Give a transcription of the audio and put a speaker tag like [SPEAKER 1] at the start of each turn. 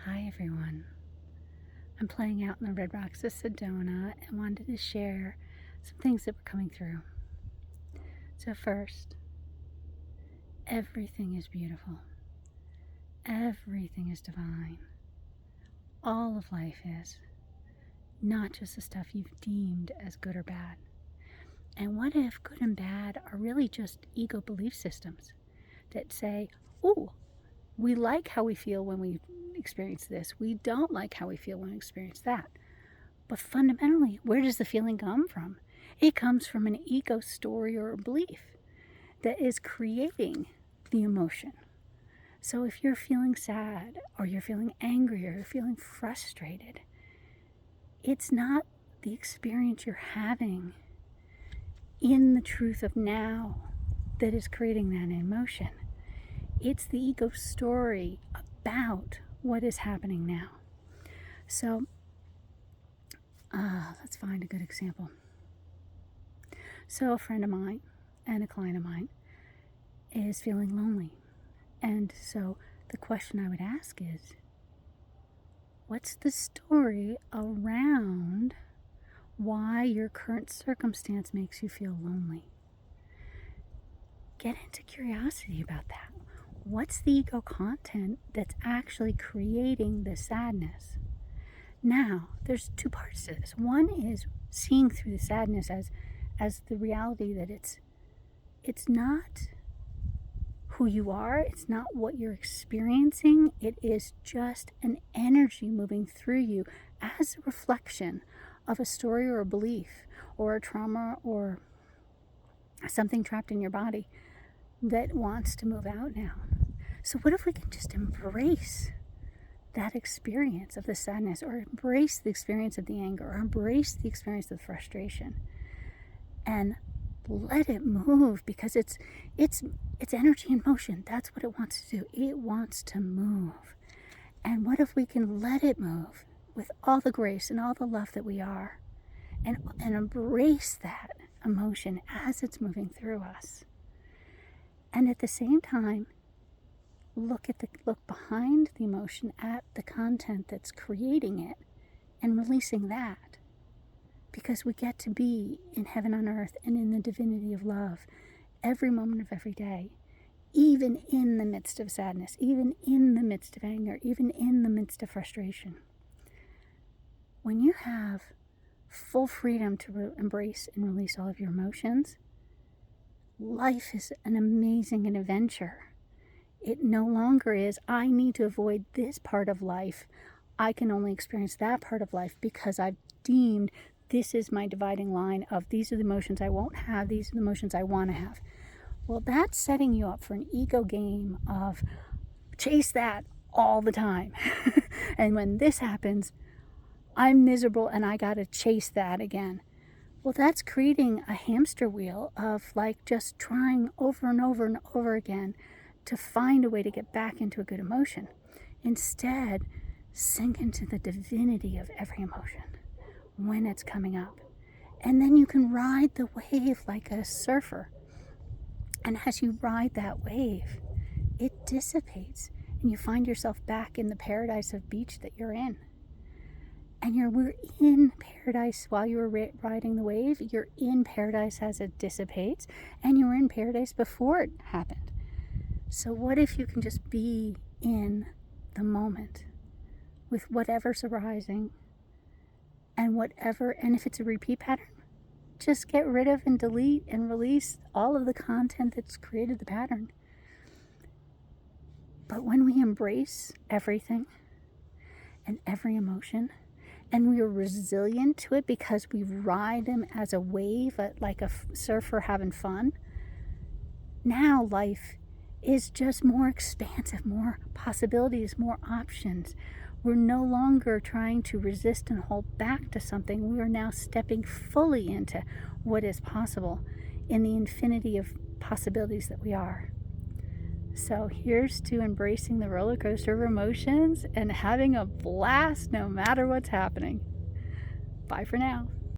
[SPEAKER 1] Hi everyone. I'm playing out in the Red Rocks of Sedona and wanted to share some things that were coming through. So first, everything is beautiful. Everything is divine. All of life is, not just the stuff you've deemed as good or bad. And what if good and bad are really just ego belief systems that say, oh, we like how we feel when we experience this. We don't like how we feel when we experience that. But fundamentally, where does the feeling come from? It comes from an ego story or a belief that is creating the emotion. So if you're feeling sad or you're feeling angry or you're feeling frustrated, it's not the experience you're having in the truth of now that is creating that emotion. It's the ego story about what is happening now. So let's find a good example. So a friend of mine and a client of mine is feeling lonely. And so the question I would ask is, what's the story around why your current circumstance makes you feel lonely? Get into curiosity about that. What's the ego content that's actually creating the sadness? Now, there's two parts to this. One is seeing through the sadness as the reality that it's not who you are, it's not what you're experiencing, it is just an energy moving through you as a reflection of a story or a belief or a trauma or something trapped in your body that wants to move out now. So what if we can just embrace that experience of the sadness, or embrace the experience of the anger, or embrace the experience of the frustration, and let it move, because it's energy in motion. That's what it wants to do. It wants to move. And what if we can let it move with all the grace and all the love that we are, and embrace that emotion as it's moving through us, and at the same time look behind the emotion at the content that's creating it and releasing that, because we get to be in heaven on earth and in the divinity of love every moment of every day, even in the midst of sadness, even in the midst of anger, even in the midst of frustration. When you have full freedom to embrace and release all of your emotions, life is an amazing adventure. It no longer is, I need to avoid this part of life. I can only experience that part of life because I've deemed this is my dividing line of these are the emotions I won't have, these are the emotions I want to have. Well, that's setting you up for an ego game of chase that all the time. And when this happens, I'm miserable and I got to chase that again. Well, that's creating a hamster wheel of like just trying over and over and over again to find a way to get back into a good emotion. Instead, sink into the divinity of every emotion when it's coming up. And then you can ride the wave like a surfer. And as you ride that wave, it dissipates and you find yourself back in the paradise of beach that you're in. And we're in paradise while you were riding the wave. You're in paradise as it dissipates, and you were in paradise before it happened. So what if you can just be in the moment with whatever's arising and if it's a repeat pattern, just get rid of and delete and release all of the content that's created the pattern. But when we embrace everything and every emotion, and we are resilient to it because we ride them as a wave, like a surfer having fun, now life is just more expansive, more possibilities, more options. We're no longer trying to resist and hold back to something. We are now stepping fully into what is possible in the infinity of possibilities that we are. So here's to embracing the roller coaster of emotions and having a blast no matter what's happening. Bye for now.